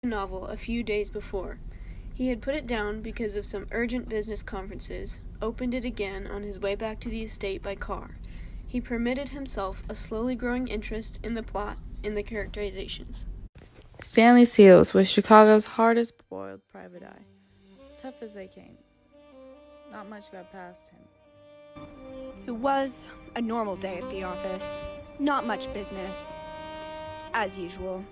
novel a few days before. He had put it down because of some urgent business conferences, opened it again on his way back to the estate by car. He permitted himself a slowly growing interest in the plot, in the characterizations. Stanley Seals was Chicago's hardest-boiled private eye. Tough as they came. Not much got past him. It was a normal day at the office. Not much business. As usual.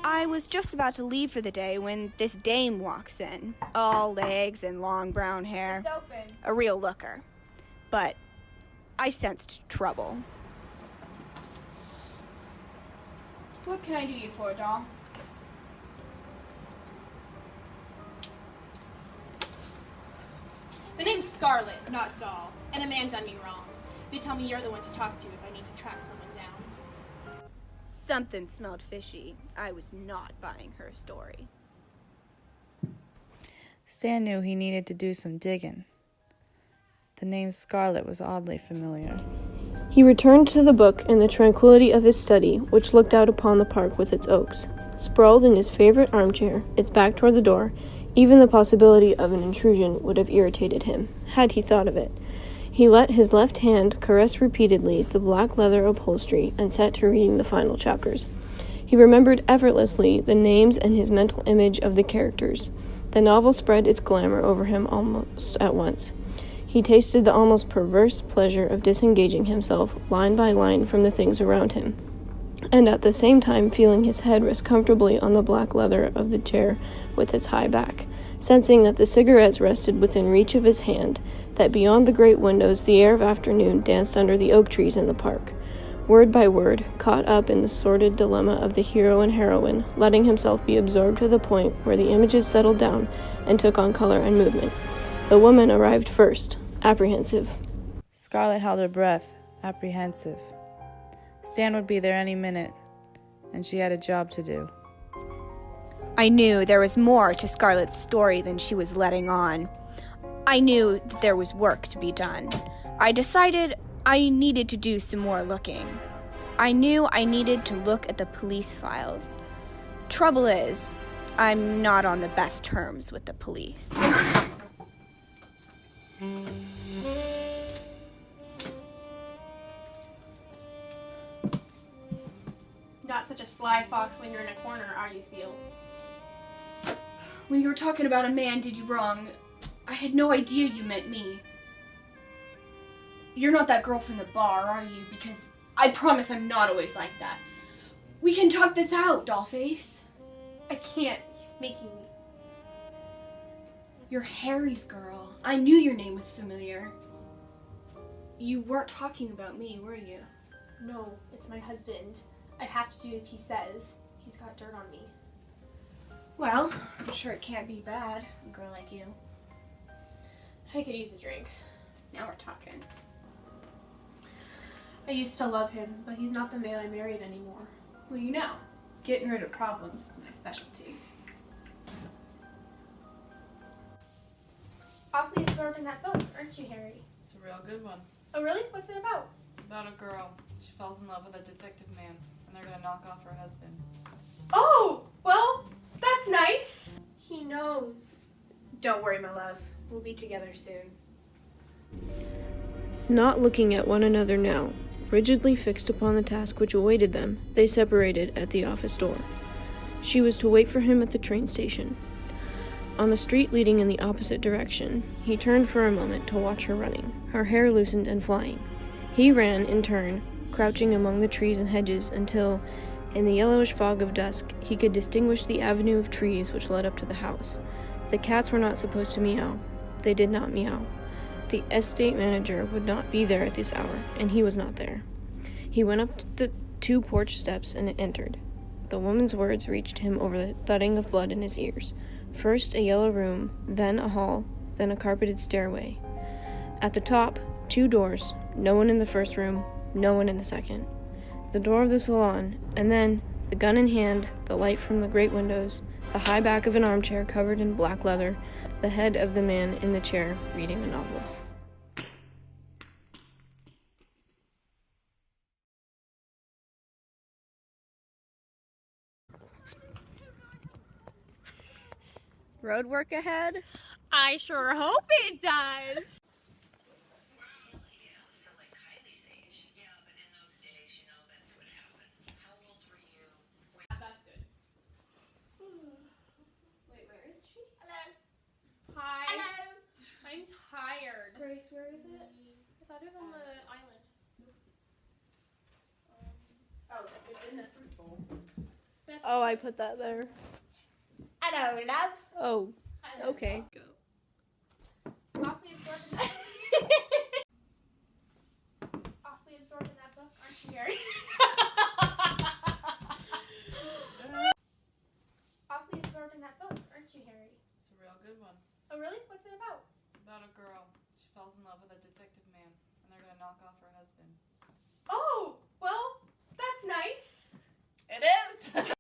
I was just about to leave for the day when this dame walks in. All legs and long brown hair. A real looker. But I sensed trouble. What can I do you for, doll? The name's Scarlet, not Doll, and a man done me wrong. They tell me you're the one to talk to if I need to track someone down. Something smelled fishy. I was not buying her story. Stan knew he needed to do some digging. The name Scarlet was oddly familiar. He returned to the book in the tranquility of his study, which looked out upon the park with its oaks. Sprawled in his favorite armchair, its back toward the door, even the possibility of an intrusion would have irritated him, had he thought of it. He let his left hand caress repeatedly the black leather upholstery and set to reading the final chapters. He remembered effortlessly the names and his mental image of the characters. The novel spread its glamour over him almost at once. He tasted the almost perverse pleasure of disengaging himself, line by line, from the things around him, and at the same time feeling his head rest comfortably on the black leather of the chair with its high back, sensing that the cigarettes rested within reach of his hand, that beyond the great windows the air of afternoon danced under the oak trees in the park. Word by word, caught up in the sordid dilemma of the hero and heroine, letting himself be absorbed to the point where the images settled down and took on color and movement. The woman arrived first, apprehensive. Scarlet held her breath, apprehensive. Stan would be there any minute, and she had a job to do. I knew there was more to Scarlet's story than she was letting on. I knew that there was work to be done. I decided I needed to do some more looking. I knew I needed to look at the police files. Trouble is, I'm not on the best terms with the police. Not such a sly fox when you're in a corner, are you, Seal? When you were talking about a man did you wrong, I had no idea you meant me. You're not that girl from the bar, are you? Because I promise I'm not always like that. We can talk this out, Dollface. I can't. He's making me. You're Harry's girl. I knew your name was familiar. You weren't talking about me, were you? No, it's my husband. I have to do as he says. He's got dirt on me. Well, I'm sure it can't be bad, a girl like you. I could use a drink. Now we're talking. I used to love him, but he's not the man I married anymore. Well, you know, getting rid of problems is my specialty. Awfully absorbed in that book, aren't you, Harry? It's a real good one. Oh, really? What's it about? It's about a girl. She falls in love with a detective man, and they're gonna knock off her husband. Oh, well, that's nice. He knows. Don't worry, my love. We'll be together soon. Not looking at one another now, rigidly fixed upon the task which awaited them, they separated at the office door. She was to wait for him at the train station. On the street leading in the opposite direction, he turned for a moment to watch her running, her hair loosened and flying. He ran, in turn, crouching among the trees and hedges until, in the yellowish fog of dusk, he could distinguish the avenue of trees which led up to the house. The cats were not supposed to meow. They did not meow. The estate manager would not be there at this hour, and he was not there. He went up the 2 porch steps and entered. The woman's words reached him over the thudding of blood in his ears. First a yellow room, then a hall, then a carpeted stairway. At the top, 2 doors, no one in the first room, no one in the second. The door of the salon, and then, the gun in hand, the light from the great windows, the high back of an armchair covered in black leather, the head of the man in the chair reading a novel. Road work ahead? I sure hope it does. That's good. Wait, where is she? Hello. Hi. Hello. I'm tired. Grace, where is it? I thought it was on the island. Oh, it's in the fruit bowl. Oh, I put that there. Hello, love. Oh, okay. Awfully absorbed in that. Awfully absorbed in that book, aren't you, Harry? Awfully absorbed in that book, aren't you, Harry? It's a real good one. Oh, really? What's it about? It's about a girl. She falls in love with a detective man, and they're gonna knock off her husband. Oh, well, that's nice. It is!